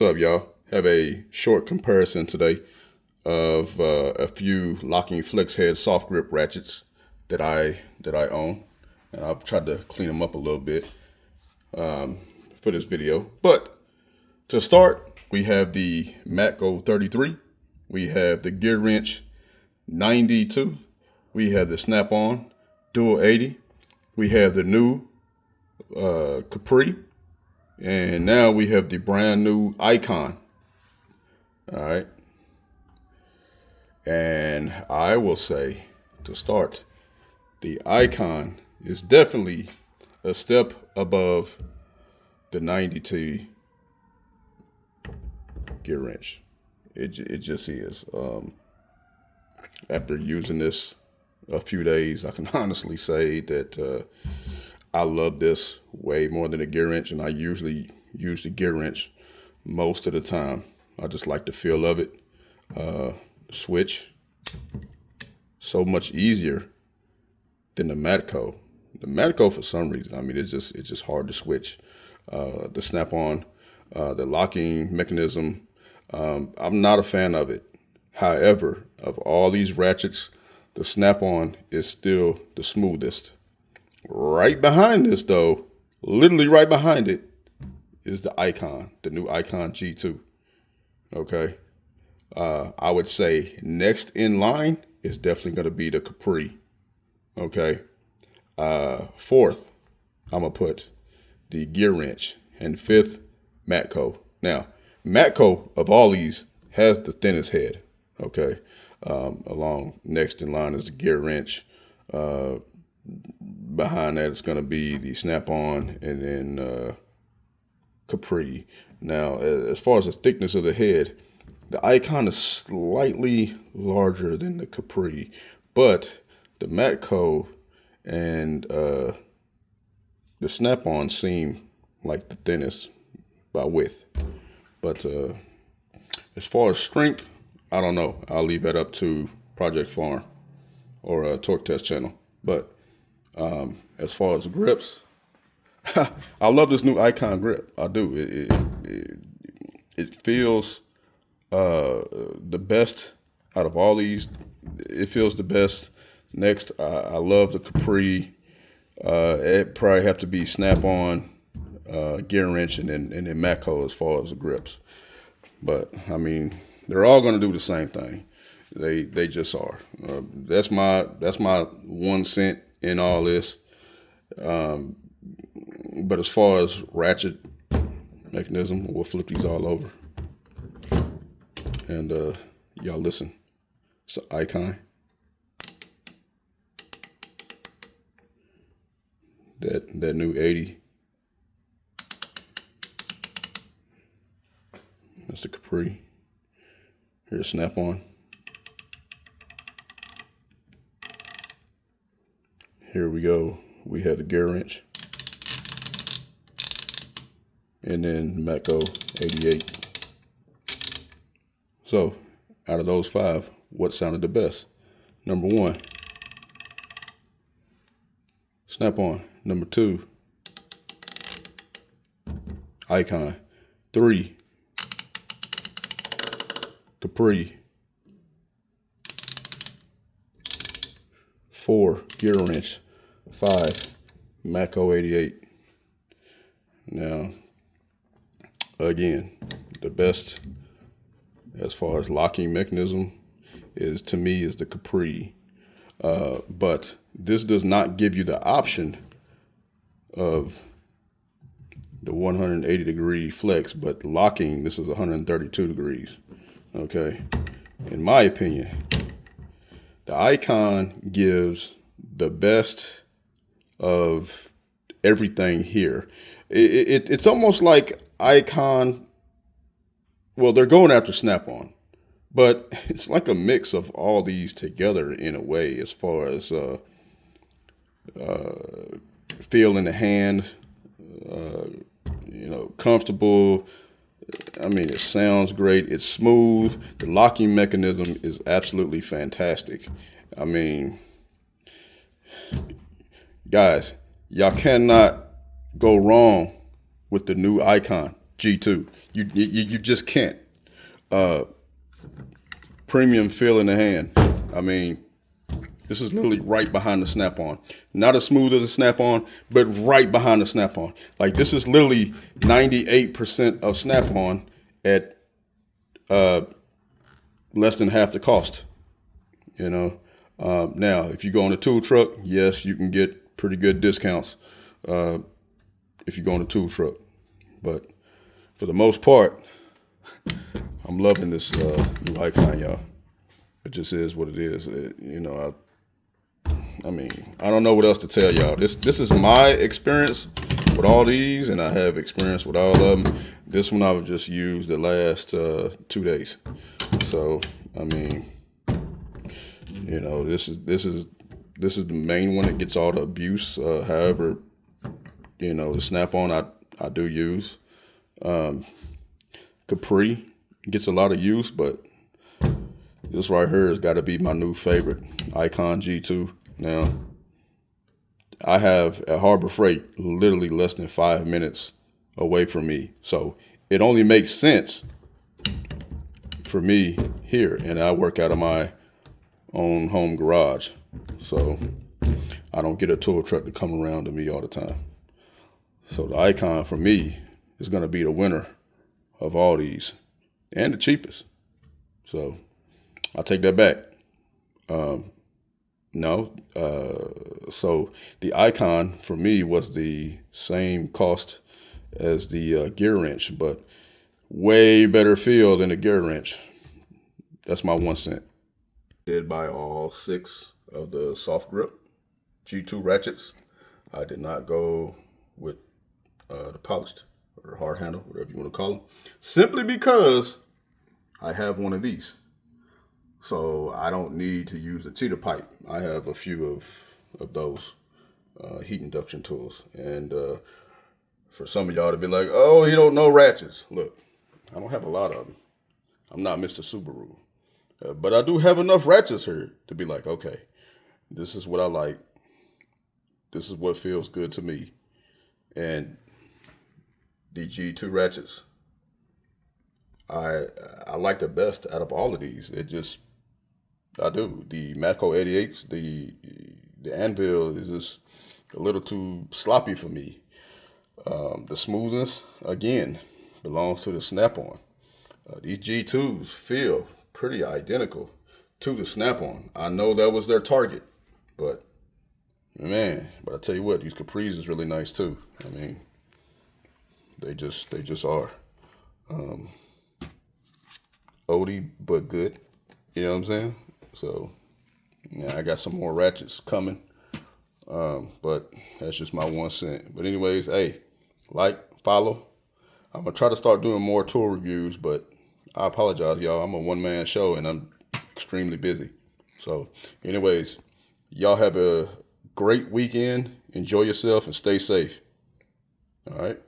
What's up, y'all? Have a short comparison today of a few locking flex head soft grip ratchets that I own, and I've tried to clean them up a little bit for this video. But to start, we have the Matco 33, we have the Gear Wrench 92, we have the Snap-on Dual 80, we have the new Capri, and now we have the brand new Icon. All right. And I will say, to start, the Icon is definitely a step above the 92 gear wrench. It just is. After using this a few days, I can honestly say that I love this way more than the gear wrench, and I usually use the gear wrench most of the time. I just like the feel of it. Switch, so much easier than the Matco. The Matco, for some reason, I mean, it's just hard to switch. The Snap-on, the locking mechanism, I'm not a fan of it. However, of all these ratchets, the Snap-on is still the smoothest. Right behind this, though, literally right behind it, is the Icon, the new Icon G2. Okay. I would say next in line is definitely going to be the Capri. Okay. Fourth, I'm going to put the Gear Wrench. And fifth, Matco. Now, Matco, of all these, has the thinnest head. Okay. Along next in line is the Gear Wrench. Behind that, it's going to be the Snap-on, and then Capri. Now, as far as the thickness of the head, the Icon is slightly larger than the Capri, but the Matco and the Snap-on seem like the thinnest by width. But as far as strength, I don't know. I'll leave that up to Project Farm or a Torque Test channel. But as far as grips, I love this new Icon grip. I do. It feels the best out of all these. It feels the best. Next, I love the Capri. It probably have to be Snap-on, Gear Wrench, and then Matco as far as the grips. But I mean, they're all going to do the same thing. They just are. That's my 1 cent in all this. But as far as ratchet mechanism, we'll flip these all over. And y'all listen. It's an Icon. That new 80. That's the Capri. Here's Snap-on. Here we go. We have the Gear Wrench. And then Matco 88. So, out of those 5, what sounded the best? Number 1, Snap-on. Number 2, Icon. 3, Capri. 4, Gear Wrench. 5, Matco 88. Now, again, the best as far as locking mechanism is, to me, is the Capri. But this does not give you the option of the 180 degree flex, but locking, this is 132 degrees. Okay. In my opinion, the Icon gives the best of everything here. It's almost like Icon, well, they're going after Snap-on, but it's like a mix of all these together in a way, as far as feel in the hand, comfortable. I mean, it sounds great. It's smooth. The locking mechanism is absolutely fantastic. I mean, guys, y'all cannot go wrong with the new Icon. G2. You just can't. Premium feel in the hand. I mean, this is literally right behind the snap-on. Not as smooth as a snap-on, but right behind the snap-on. Like, this is literally 98% of snap-on at less than half the cost. You know. Now, if you go on a tool truck, yes, you can get pretty good discounts if you go on a tool truck. But for the most part, I'm loving this new icon, y'all. It just is what it is. I mean, I don't know what else to tell y'all. This is my experience with all these, and I have experience with all of them. This one I've just used the last 2 days. So, I mean, this is the main one that gets all the abuse. However, the snap-on I do use. Capri gets a lot of use, but this right here has got to be my new favorite, Icon G2. Now, I have at Harbor Freight literally less than 5 minutes away from me, so it only makes sense for me here, and I work out of my own home garage, so I don't get a tool truck to come around to me all the time. So the Icon for me is going to be the winner of all these, and the cheapest. So I take that back. No. So the Icon for me was the same cost as the gear wrench, but way better feel than the gear wrench. That's my 1 cent. Did buy all 6 of the soft grip G2 ratchets. I did not go with the polished or hard handle, whatever you want to call them, simply because I have one of these. So I don't need to use a cheater pipe. I have a few of those heat induction tools. And for some of y'all to be like, oh, he don't know ratchets. Look, I don't have a lot of them. I'm not Mr. Subaru. But I do have enough ratchets here to be like, okay, this is what I like. This is what feels good to me. And the G2 ratchets, I like the best out of all of these. I do. The Matco 88s, the anvil is just a little too sloppy for me. The smoothness, again, belongs to the snap-on. These G2s feel pretty identical to the snap-on. I know that was their target, but man, I tell you what, these Capris is really nice too. I mean, they just are. Oldie but good. You know what I'm saying? So yeah, I got some more ratchets coming. But that's just my 1 cent. But anyways, hey, follow. I'm gonna try to start doing more tool reviews, but I apologize, y'all. I'm a one-man show and I'm extremely busy. So anyways, y'all have a great weekend. Enjoy yourself and stay safe. All right.